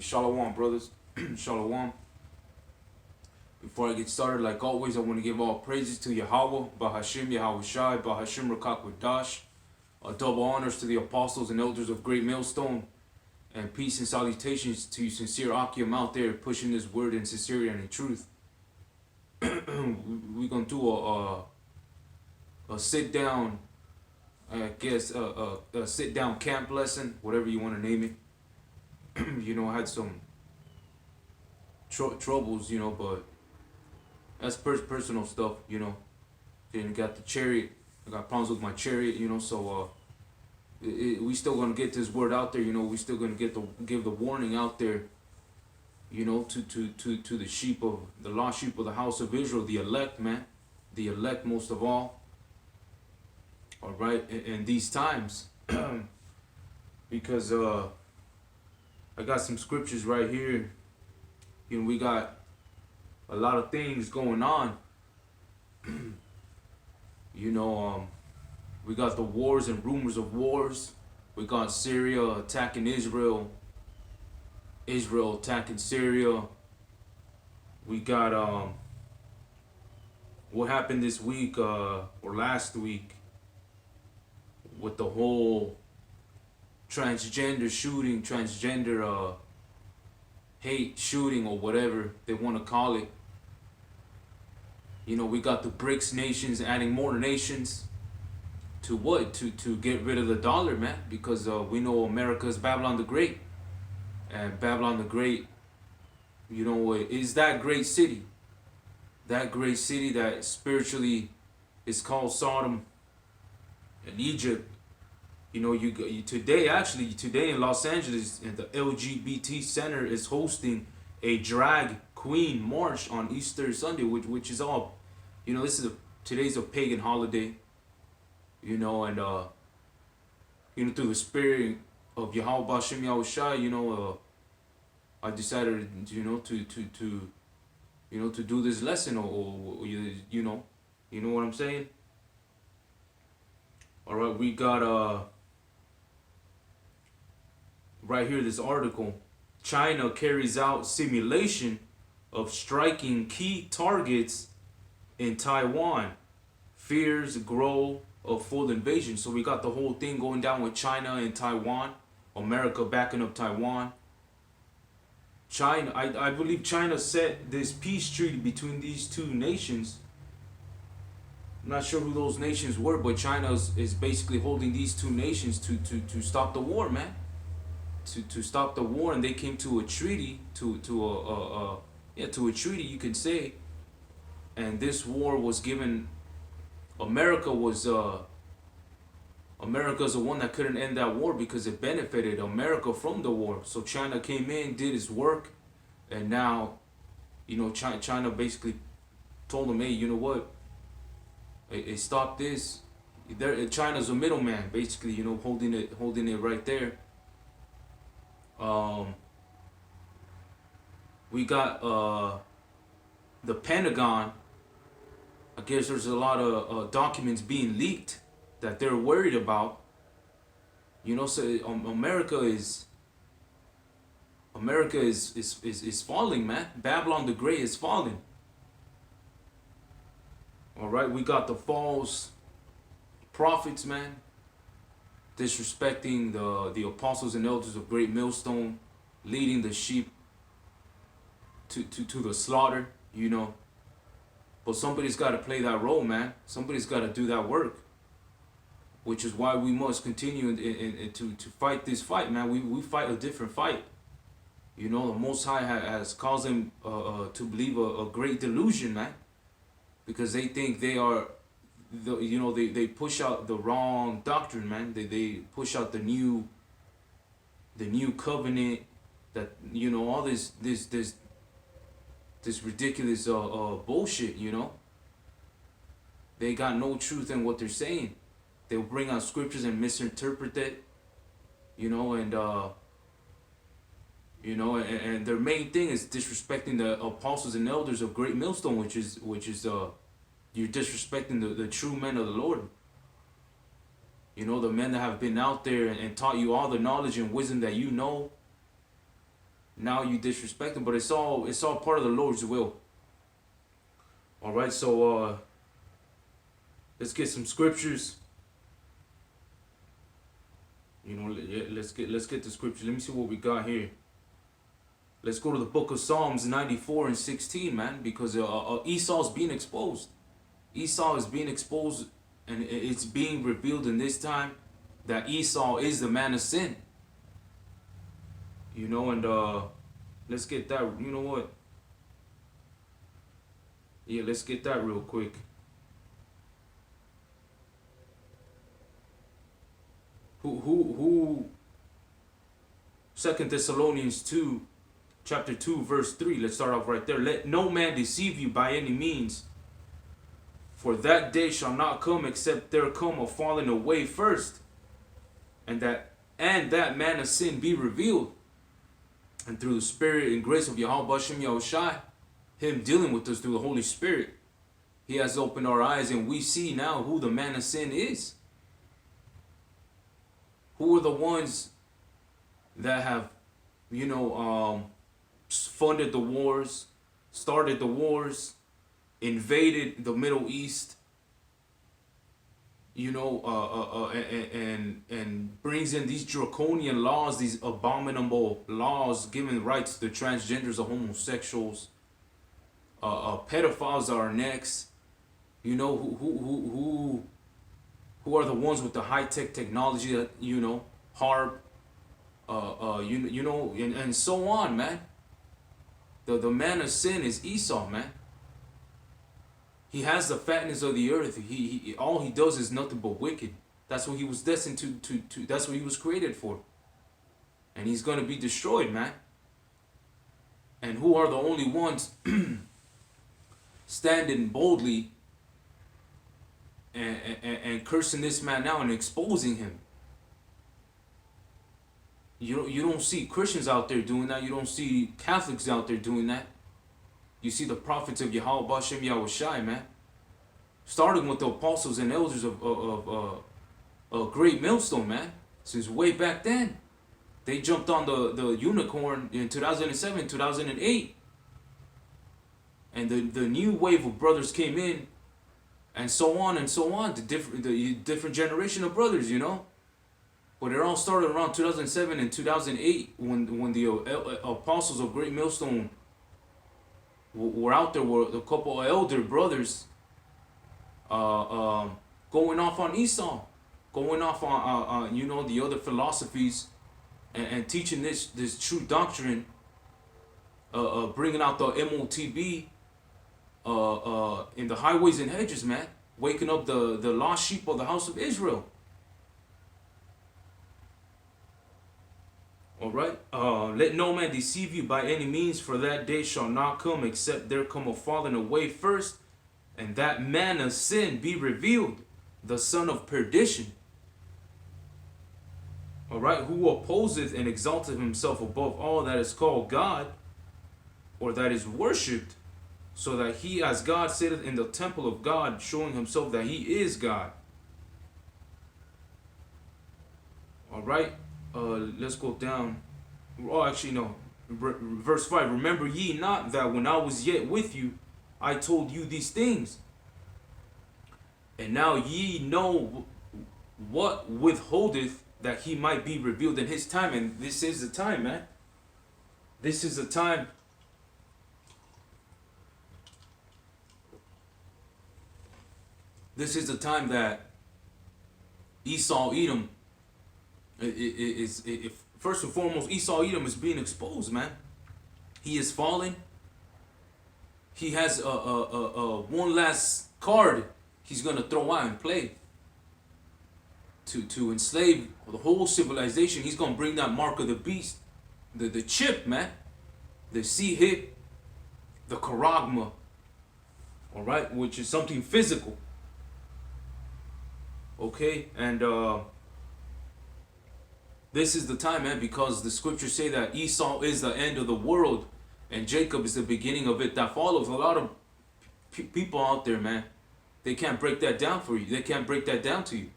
Shalom, brothers. Shalom. Before I get started, like always, I want to give all praises to Yahweh, Bahashim Yahweh Shai, Bahashim Rakak Wadash. Double honors to the apostles and elders of Great Millstone, and peace and salutations to you sincere Akim out there pushing this word in sincerity and in truth. We're going to do a sit down, I guess, a sit down camp lesson, whatever you want to name it. I had some troubles, but that's personal stuff, Then got the chariot. I got problems with my chariot, so we still gonna get this word out there, we still gonna give the warning out there, to the sheep of the lost sheep of the house of Israel, the elect, man, the elect most of all. All right, in these times, because I got some scriptures right here. We got a lot of things going on. We got the wars and rumors of wars. We got Syria attacking Israel. Israel attacking Syria. We got what happened this week or last week with the whole transgender shooting, transgender hate shooting, or whatever they want to call it. We got the BRICS nations adding more nations to what? To get rid of the dollar, man, because we know America is Babylon the Great. And Babylon the Great, is that great city. That great city that spiritually is called Sodom and Egypt. Today in Los Angeles, the LGBT Center is hosting a drag queen march on Easter Sunday, which is all, today's a pagan holiday, and through the spirit of Yahweh Bashem Yahweh Shai, I decided, to do this lesson, or you know what I'm saying. All right, we got right here this article. China carries out simulation of striking key targets in Taiwan. Fears grow of full invasion. So we got the whole thing going down with China and Taiwan. America backing up Taiwan. China, I believe China set this peace treaty between these two nations. I'm not sure who those nations were, but China is basically holding these two nations to stop the war, man. To stop the war, and they came to a treaty, to a treaty, you could say. And this war was given. America's the one that couldn't end that war because it benefited America from the war. So China came in, did its work, and now, China basically told them, hey, you know what? Hey, stop this. China's a middleman, basically, holding it right there. We got the Pentagon. I guess there's a lot of documents being leaked that they're worried about. So America is falling, man. Babylon the Great is falling. All right, we got the false prophets, man, disrespecting the apostles and elders of Great Millstone, leading the sheep to the slaughter, But somebody's got to play that role, man. Somebody's got to do that work, which is why we must continue to fight this fight, man. We fight a different fight. The Most High has caused them to believe a great delusion, man, because they think they are, they push out the wrong doctrine, man. They push out the new covenant, that all this ridiculous bullshit. They got no truth in what they're saying. They'll bring out scriptures and misinterpret it, and their main thing is disrespecting the apostles and elders of Great Millstone, which is you're disrespecting the true men of the Lord. The men that have been out there and taught you all the knowledge and wisdom that you know. Now you disrespect him, but it's all part of the Lord's will. All right, so let's get some scriptures. You know, let's get the scripture. Let me see what we got here. Let's go to the book of Psalms 94 and 16, man, because Esau's being exposed. Esau is being exposed, and it's being revealed in this time that Esau is the man of sin. You know, and let's get that. You know what? Yeah, let's get that real quick. Who 2 Thessalonians 2, chapter 2, verse 3. Let's start off right there. Let no man deceive you by any means, for that day shall not come except there come a falling away first, and that man of sin be revealed. And through the Spirit and grace of Yahweh Bashem Yahushai, him dealing with us through the Holy Spirit, he has opened our eyes, and we see now who the man of sin is. Who are the ones that have, you know, funded the wars, started the wars, invaded the Middle East, you know, and brings in these draconian laws, these abominable laws, giving rights to transgenders or homosexuals. Pedophiles are next. You know, who are the ones with the high-tech technology that, you know, harp, you know, and so on, man. The man of sin is Esau, man. He has the fatness of the earth. He all he does is nothing but wicked. That's what he was destined to that's what he was created for. And he's gonna be destroyed, man. And who are the only ones standing boldly and cursing this man out and exposing him? You don't see Christians out there doing that. You don't see Catholics out there doing that. You see the prophets of Yahweh Bashem Yahushai, man. Starting with the apostles and elders of Great Millstone, man. Since way back then. They jumped on the unicorn in 2007, 2008. And the new wave of brothers came in, and so on and so on. The different generation of brothers, you know. But it all started around 2007 and 2008 when the apostles of Great Millstone were out there. Were a couple of elder brothers going off on Esau, going off on you know, the other philosophies, and teaching this true doctrine, bringing out the MOTB in the highways and hedges, man, waking up the lost sheep of the house of Israel. All right. Let no man deceive you by any means, for that day shall not come except there come a falling away first, and that man of sin be revealed, the son of perdition. All right. Who opposeth and exalteth himself above all that is called God, or that is worshipped, so that he as God sitteth in the temple of God, showing himself that he is God. All right. Let's go down. Oh, actually, no. Verse 5. Remember ye not that when I was yet with you, I told you these things. And now ye know what withholdeth, that he might be revealed in his time. And this is the time, man. This is the time. This is the time that Esau, Edom, first and foremost, Esau Edom is being exposed, man. He is falling. He has one last card he's gonna throw out and play to enslave the whole civilization. He's gonna bring that mark of the beast, the chip, man, the C-hip, the charagma. All right, which is something physical. Okay, and this is the time, man, because the scriptures say that Esau is the end of the world and Jacob is the beginning of it that follows. A lot of people out there, man, they can't break that down for you. They can't break that down to you.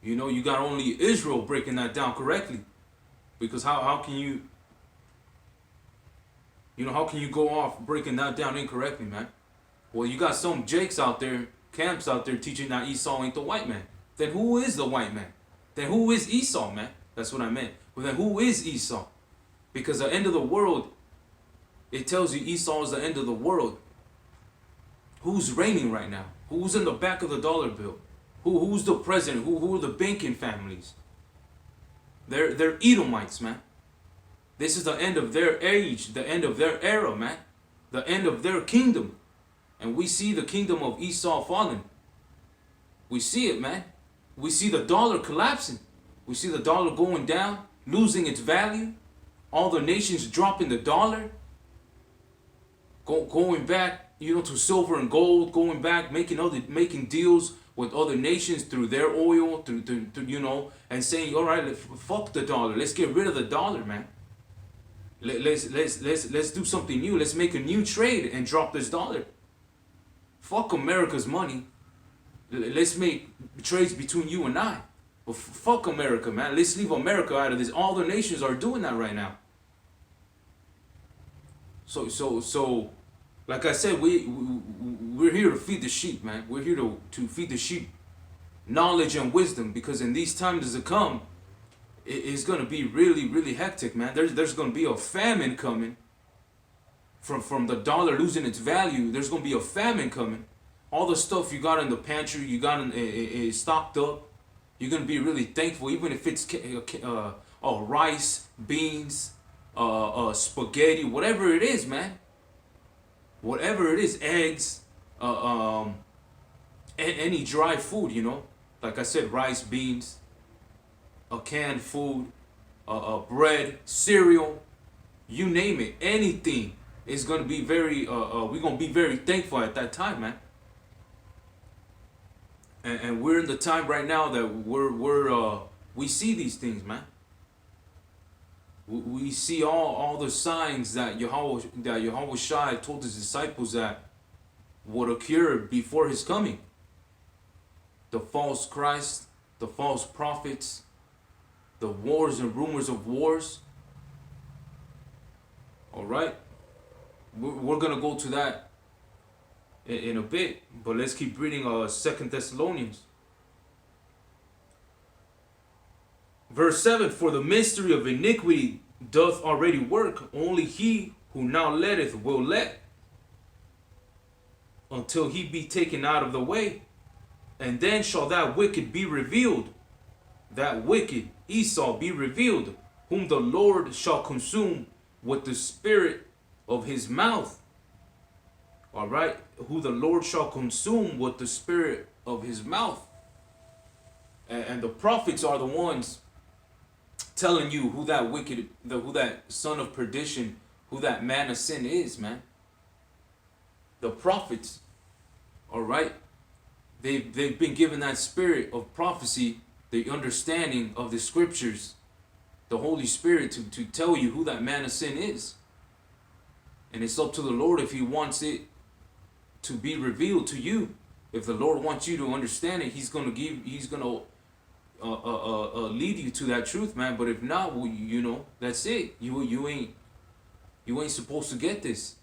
You know, you got only Israel breaking that down correctly. Because how can you, how can you go off breaking that down incorrectly, man? Well, you got some Jakes out there, camps out there teaching that Esau ain't the white man. Then who is the white man? Then who is Esau, man? That's what I meant. Well, then who is Esau? Because the end of the world, it tells you Esau is the end of the world. Who's reigning right now? Who's in the back of the dollar bill? Who's the president? Who are the banking families? They're Edomites, man. This is the end of their age, the end of their era, man. The end of their kingdom. And we see the kingdom of Esau falling. We see it, man. We see the dollar collapsing. We see the dollar going down, losing its value. All the nations dropping the dollar. Going back, to silver and gold. Going back, making deals with other nations through their oil, through and saying, all right, fuck the dollar. Let's get rid of the dollar, man. Let's do something new. Let's make a new trade and drop this dollar. Fuck America's money. Let's make trades between you and I. But fuck America, man. Let's leave America out of this. All the nations are doing that right now. So, like I said, we're here to feed the sheep, man. We're here to feed the sheep knowledge and wisdom, because in these times to come, it's gonna be really, really hectic, man. There's gonna be a famine coming. From the dollar losing its value, there's gonna be a famine coming. All the stuff you got in the pantry, you got stocked up, you're gonna be really thankful, even if it's rice, beans, spaghetti, whatever it is, man. Whatever it is, eggs, any dry food, like I said, rice, beans, canned food, bread, cereal, you name it, anything. It's gonna be we're gonna be very thankful at that time, man. And we're in the time right now that we see these things, man. We see all the signs that Yahweh Shai told his disciples that would occur before his coming. The false Christ, the false prophets, the wars and rumors of wars. All right. We're going to go to that in a bit, but let's keep reading 2 Thessalonians. Verse 7, for the mystery of iniquity doth already work, only he who now letteth will let, until he be taken out of the way. And then shall that wicked be revealed, that wicked Esau be revealed, whom the Lord shall consume with the spirit of his mouth. All right, who the Lord shall consume with the spirit of his mouth. And the prophets are the ones telling you who that wicked, who that son of perdition, who that man of sin is, man. The prophets, all right, they've been given that spirit of prophecy, the understanding of the scriptures, the Holy Spirit to tell you who that man of sin is. And it's up to the Lord if he wants it to be revealed to you. If the Lord wants you to understand it, he's gonna lead you to that truth, man. But if not, well, that's it. You ain't supposed to get this.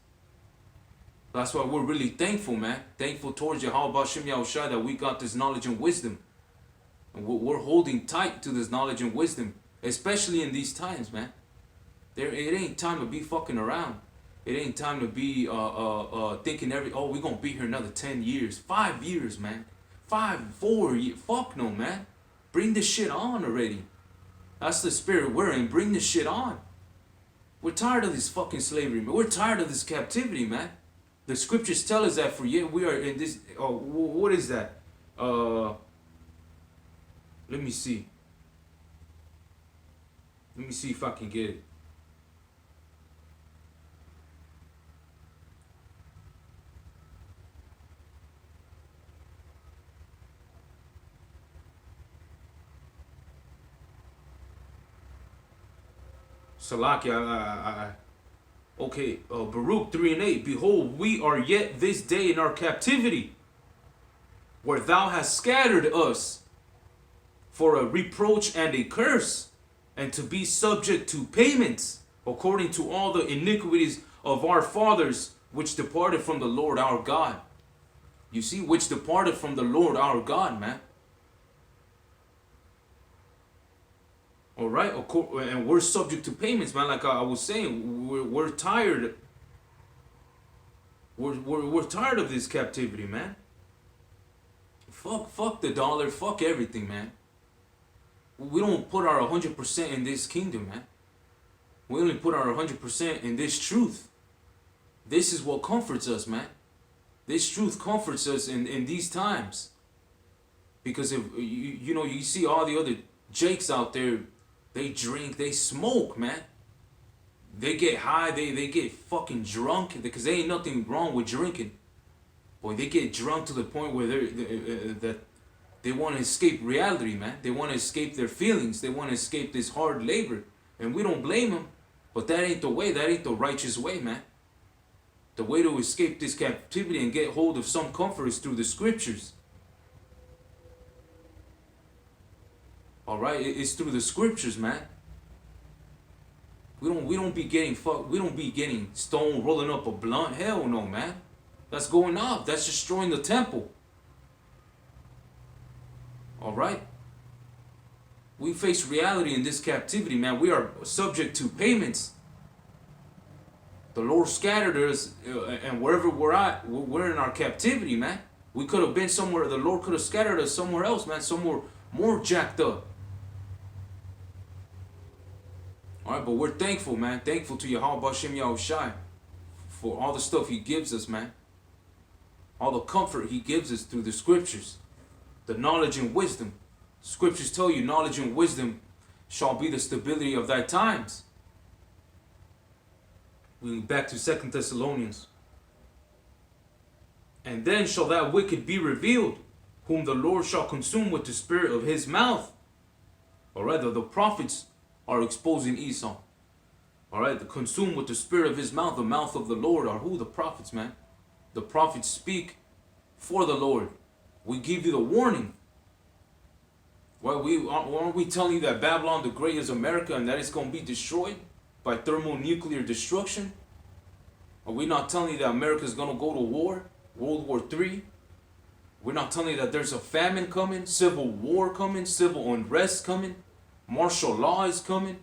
That's why we're really thankful, man. Thankful towards Yahweh Bashem Yahushua that we got this knowledge and wisdom. And we're holding tight to this knowledge and wisdom, especially in these times, man. It ain't time to be fucking around. It ain't time to be thinking we're gonna be here another 10 years, 5 years, man. 4 years. Fuck no, man. Bring this shit on already. That's the spirit we're in. Bring this shit on. We're tired of this fucking slavery, man. We're tired of this captivity, man. The scriptures tell us that we are in this. What is that? Let me see. Let me see if I can get it. Salakia, okay, Baruch 3:8. Behold, we are yet this day in our captivity, where thou hast scattered us for a reproach and a curse, and to be subject to payments, according to all the iniquities of our fathers, which departed from the Lord our God. You see, which departed from the Lord our God, man. All right, and we're subject to payments, man. Like I was saying, we're tired. We're tired of this captivity, man. Fuck the dollar, fuck everything, man. We don't put our 100% in this kingdom, man. We only put our 100% in this truth. This is what comforts us, man. This truth comforts us in these times. Because if you see all the other jakes out there, they drink, they smoke, man. They get high, they get fucking drunk, because there ain't nothing wrong with drinking. Boy, they get drunk to the point where they want to escape reality, man. They want to escape their feelings. They want to escape this hard labor. And we don't blame them. But that ain't the way. That ain't the righteous way, man. The way to escape this captivity and get hold of some comfort is through the scriptures. Alright? It's through the scriptures, man. We don't be getting fucked. We don't be getting stoned, rolling up a blunt. Hell no, man. That's going off. That's destroying the temple. Alright? We face reality in this captivity, man. We are subject to payments. The Lord scattered us, and wherever we're at, we're in our captivity, man. We could have been somewhere. The Lord could have scattered us somewhere else, man. Somewhere more jacked up. Alright, but we're thankful, man. Thankful to Yahweh Bashem Yahushai for all the stuff He gives us, man. All the comfort He gives us through the scriptures. The knowledge and wisdom. Scriptures tell you knowledge and wisdom shall be the stability of thy times. We back to 2 Thessalonians. And then shall that wicked be revealed, whom the Lord shall consume with the spirit of His mouth. Or rather, the prophets are exposing Esau. Alright, the consumed with the spirit of His mouth. The mouth of the Lord are who? The prophets, man. The prophets speak for the Lord. We give you the warning. Aren't we telling you that Babylon the Great is America and that it's going to be destroyed by thermonuclear destruction? Are we not telling you that America is going to go to war? World War III? We're not telling you that there's a famine coming, civil war coming, civil unrest coming, martial law is coming?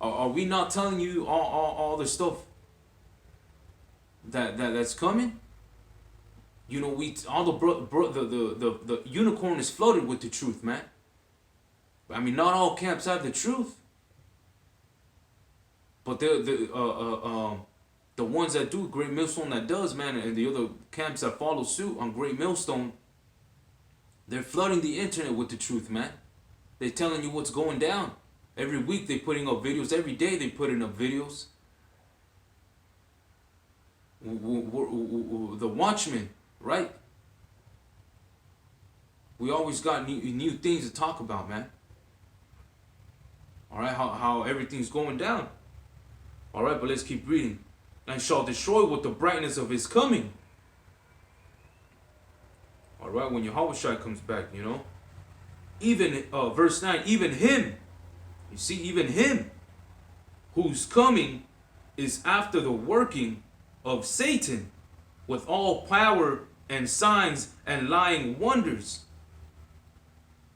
Are we not telling you all the stuff that's coming? You know, the unicorn is flooded with the truth, man. I mean, not all camps have the truth, but the ones that do, Great Millstone that does, man, and the other camps that follow suit on Great Millstone, they're flooding the internet with the truth, man. They're telling you what's going down. Every week they're putting up videos. Every day they're putting up videos. The Watchmen, right? We always got new things to talk about, man. All right, how everything's going down. All right, but let's keep reading. And shall destroy with the brightness of His coming. All right, when Yahushua comes back, you know. Even, verse 9, even Him. You see, even Him whose coming is after the working of Satan with all power and signs and lying wonders.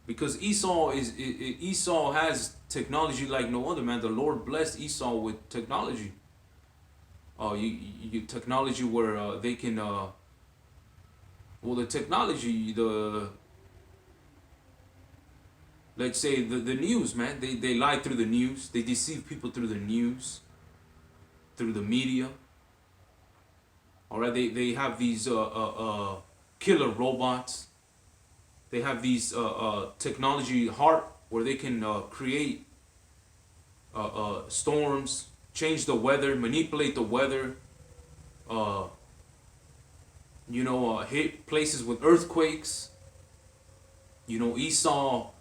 Because Esau has technology like no other, man. The Lord blessed Esau with technology. Technology where they can the technology, let's say the news, man. They lie through the news. They deceive people through the news, through the media. All right, they have these killer robots. They have these technology heart where they can create storms, change the weather, manipulate the weather. Hit places with earthquakes. You know, Esau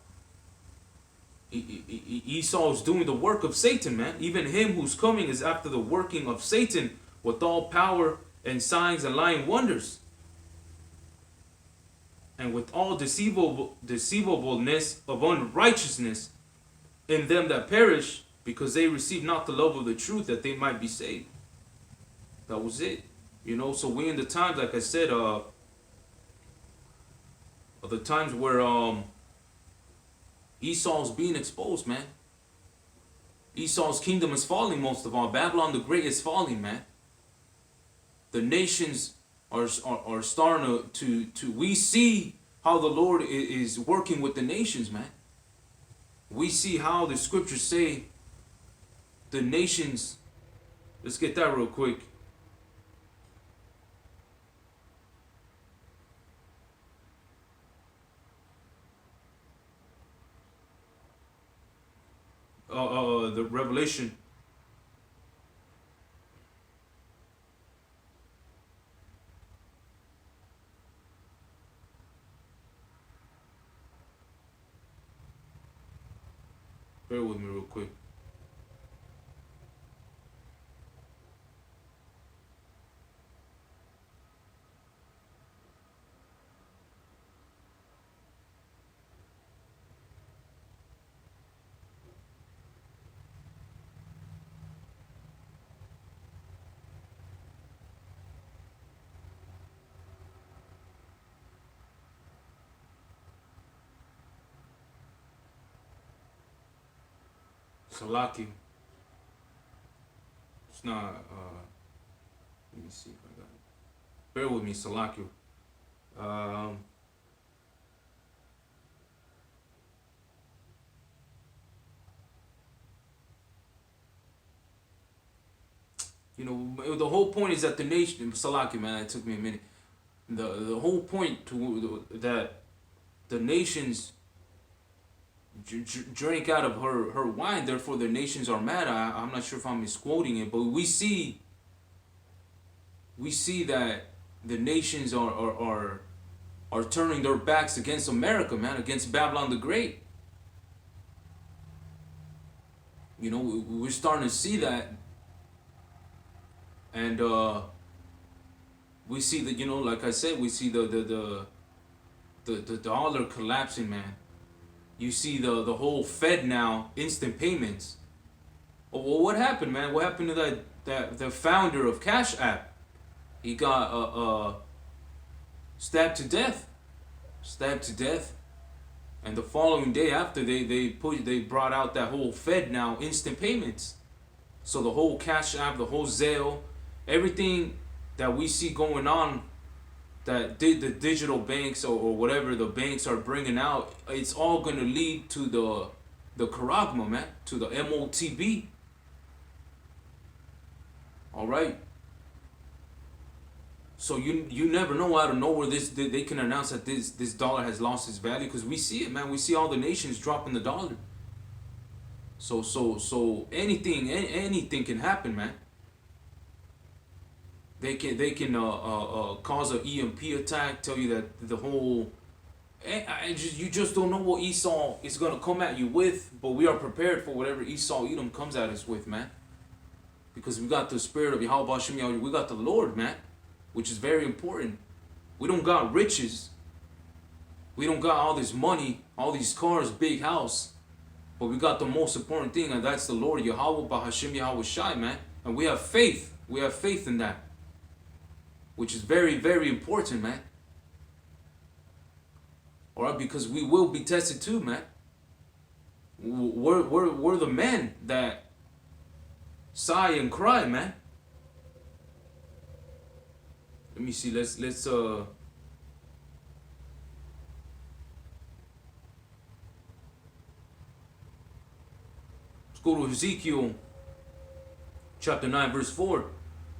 is doing the work of Satan, man. Even him who's coming is after the working of Satan with all power and signs and lying wonders. and with all deceivableness of unrighteousness in them that perish, because they receive not the love of the truth, that they might be saved. That was it. So we in the times, like I said, of the times where Esau's being exposed, man. Esau's kingdom is falling most of all. Babylon the Great is falling, man. The nations are starting to we see how the Lord is working with the nations, man. We see how the scriptures say the nations. Let's get that real quick. The Revelation. Bear with me real quick. Salaki. It's not, let me see if I got it. Bear with me, Salaki. The whole point is that the nation, Salaki, man, it took me a minute. The whole point that the nations drank out of her wine, therefore the nations are mad. I'm not sure if I'm misquoting it, but we see that the nations are turning their backs against America, man, against Babylon the Great. We're starting to see that, and we see that, like I said, we see the dollar collapsing, man. You see the whole Fed now, instant payments. Well, what happened, man? What happened to the founder of Cash App? He got stabbed to death. And the following day after, they brought out that whole Fed now, instant payments. So the whole Cash App, the whole Zelle, everything that we see going on, that the digital banks or whatever the banks are bringing out, it's all going to lead to the charagma, man, to the MOTB. All right. So you never know, out of nowhere they can announce that this dollar has lost its value, because we see it, man. We see all the nations dropping the dollar. So anything can happen, man. They can cause an EMP attack. Tell you that the whole, you just don't know what Esau is gonna come at you with. But we are prepared for whatever Esau Edom comes at us with, man. Because we got the spirit of Yahweh Hashem Yahweh. We got the Lord, man, which is very important. We don't got riches. We don't got all this money, all these cars, big house. But we got the most important thing, and that's the Lord Yahweh Hashem Yahweh Shai, man. And we have faith. We have faith in that, which is very, very important, man. All right, because we will be tested too, man. We're the men that sigh and cry, man. Let me see. Let's go to Ezekiel chapter 9, verse 4.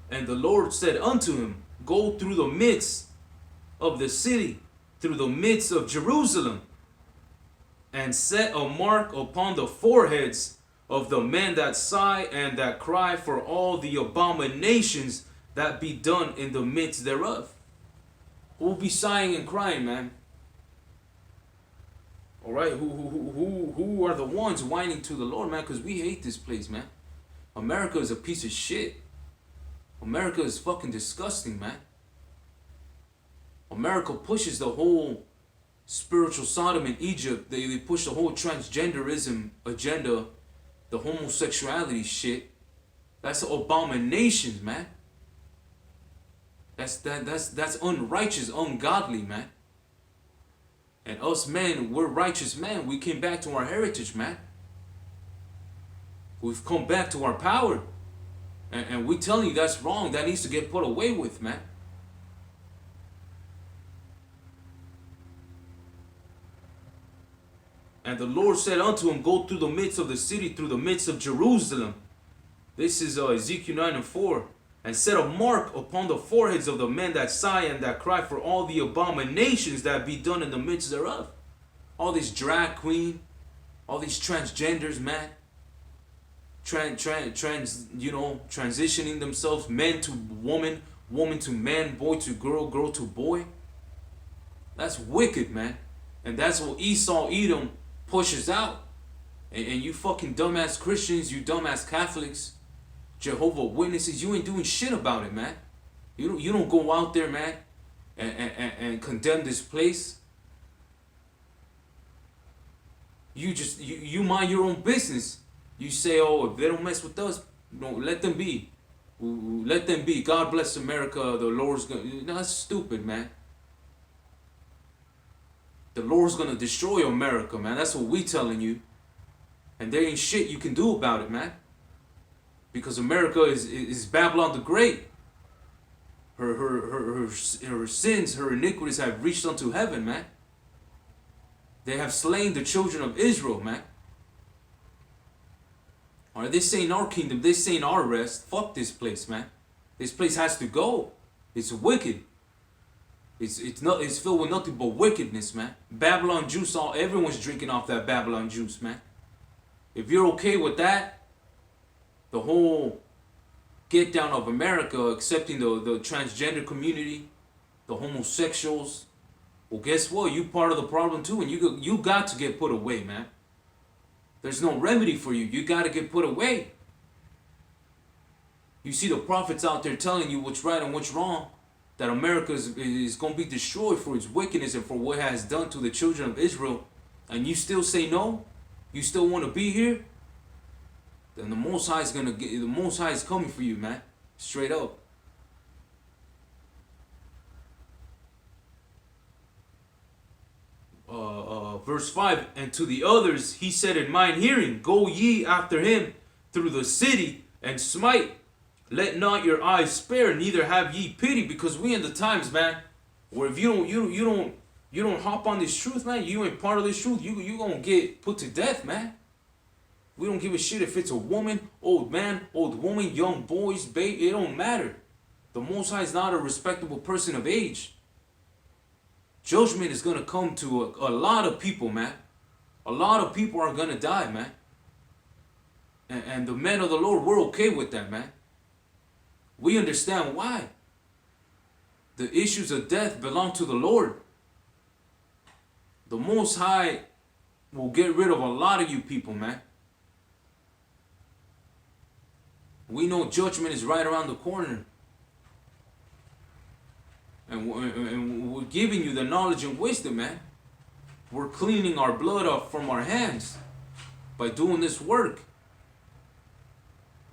And the Lord said unto him, go through the midst of the city, through the midst of Jerusalem, and set a mark upon the foreheads of the men that sigh and that cry for all the abominations that be done in the midst thereof. Who will be sighing and crying, man? All right, who are the ones whining to the Lord, man? Because we hate this place, man. America is a piece of shit. America is fucking disgusting, man. America pushes the whole spiritual Sodom in Egypt. They push the whole transgenderism agenda, the homosexuality shit. That's abominations, man. That's unrighteous, ungodly, man. And us men, we're righteous men. We came back to our heritage, man. We've come back to our power. And we telling you that's wrong. That needs to get put away with, man. And the Lord said unto him, go through the midst of the city, through the midst of Jerusalem. This is Ezekiel 9:4. And set a mark upon the foreheads of the men that sigh and that cry for all the abominations that be done in the midst thereof. All these drag queen, all these transgenders, man. Transitioning themselves, men to woman, woman to man, boy to girl, girl to boy. That's wicked, man. And that's what Esau Edom pushes out. And you fucking dumbass Christians, you dumbass Catholics, Jehovah Witnesses, you ain't doing shit about it, man. You don't go out there, man, and condemn this place. You mind your own business. You say, oh, if they don't mess with us, no, let them be. Let them be. God bless America. The Lord's gonna. No, that's stupid, man. The Lord's gonna destroy America, man. That's what we telling you. And there ain't shit you can do about it, man. Because America is Babylon the Great. Her sins, her iniquities have reached unto heaven, man. They have slain the children of Israel, man. Alright, this ain't our kingdom, this ain't our rest. Fuck this place, man. This place has to go. It's wicked. It's filled with nothing but wickedness, man. Babylon juice, everyone's drinking off that Babylon juice, man. If you're okay with that, the whole get down of America, accepting the transgender community, the homosexuals, well, guess what? You part of the problem too, and you got to get put away, man. There's no remedy for you. You got to get put away. You see the prophets out there telling you what's right and what's wrong, that America is going to be destroyed for its wickedness and for what it has done to the children of Israel, and you still say no? You still want to be here? Then the Most High is coming for you, man. Straight up. Verse 5, and to the others he said in mine hearing, go ye after him through the city and smite. Let not your eyes spare, neither have ye pity, because we in the times, man, where if you don't hop on this truth, man, you ain't part of this truth, you gonna get put to death, man. We don't give a shit if it's a woman, old man, old woman, young boys, babe, it don't matter. The Most High is not a respectable person of age. Judgment is going to come to a lot of people, man. A lot of people are going to die, man. And the men of the Lord, we're okay with that, man. We understand why. The issues of death belong to the Lord. The Most High will get rid of a lot of you people, man. We know judgment is right around the corner. And we're giving you the knowledge and wisdom, man. We're cleaning our blood off from our hands by doing this work.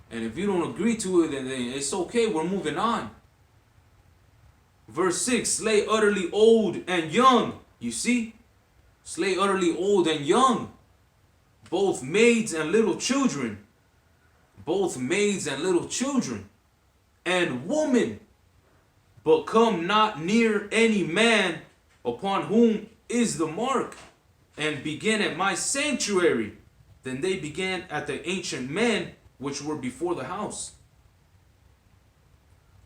And if you don't agree to it, then it's okay. We're moving on. Verse 6, slay utterly old and young. You see? Slay utterly old and young. Both maids and little children. Both maids and little children. And women. But come not near any man upon whom is the mark, and begin at my sanctuary. Then they began at the ancient men which were before the house.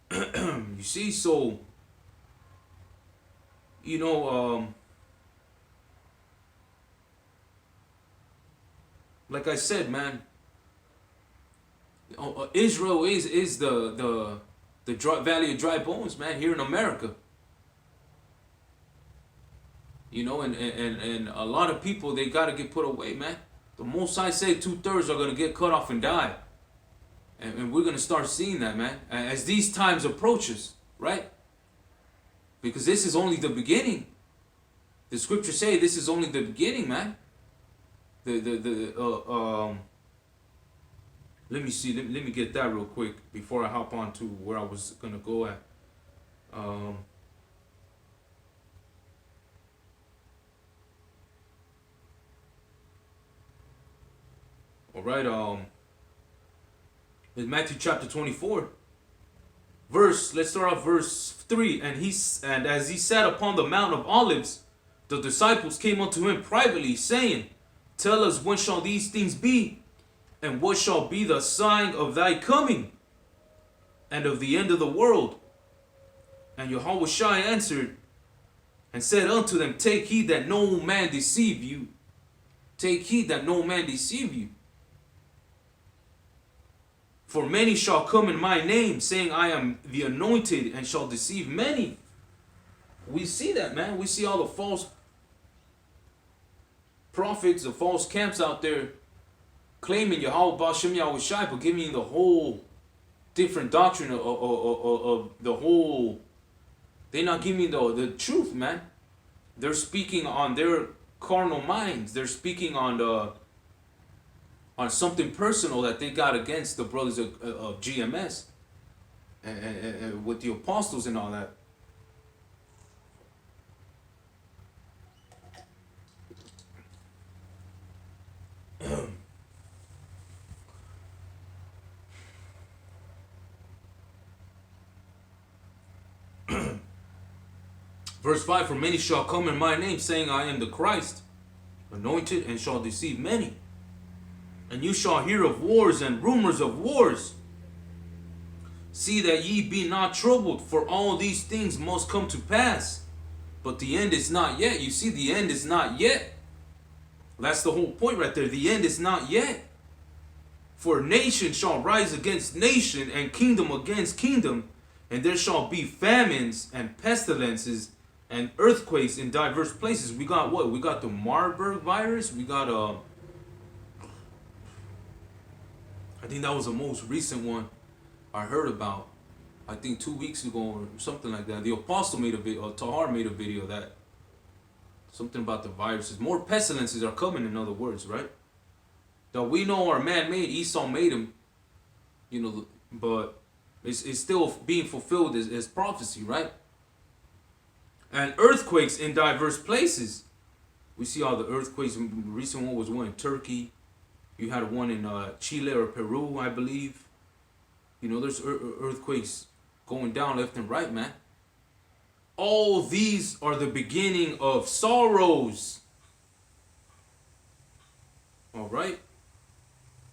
You see, so, like I said, man, Israel is the valley of dry bones, man, here in America. And a lot of people, they got to get put away, man. The Most High said 2/3 are going to get cut off and die. And we're going to start seeing that, man, as these times approaches, right? Because this is only the beginning. The scriptures say this is only the beginning, man. Let me see. Let me get that real quick before I hop on to where I was gonna go at. All right. In Matthew chapter 24, let's start off verse 3. And as he sat upon the Mount of Olives, the disciples came unto him privately, saying, Tell us, when shall these things be? And what shall be the sign of thy coming and of the end of the world? And Yahushua answered and said unto them, Take heed that no man deceive you. Take heed that no man deceive you. For many shall come in my name, saying, I am the anointed, and shall deceive many. We see that, man. We see all the false prophets, the false camps out there claiming Yahweh Ba'Shem Yahushai, but giving you the whole different doctrine of the whole. They're not giving you the truth, man. They're speaking on their carnal minds. They're speaking on something personal that they got against the brothers of GMS and with the apostles and all that. Verse 5, For many shall come in my name, saying, I am the Christ, anointed, and shall deceive many. And you shall hear of wars and rumors of wars. See that ye be not troubled, for all these things must come to pass. But the end is not yet. You see, the end is not yet. That's the whole point right there. The end is not yet. For nation shall rise against nation, and kingdom against kingdom. And there shall be famines and pestilences and earthquakes in diverse places. We got what? We got the Marburg virus. We got I think that was the most recent one I heard about. I think 2 weeks ago or something like that. The apostle made a video, Tahar made a video that something about the viruses. More pestilences are coming, in other words, right? That we know are man-made. Esau made them, but it's still being fulfilled as prophecy, right? And earthquakes in diverse places. We see all the earthquakes. The recent one was one in Turkey. You had one in Chile or Peru, I believe. There's earthquakes going down left and right, man. All these are the beginning of sorrows. All right.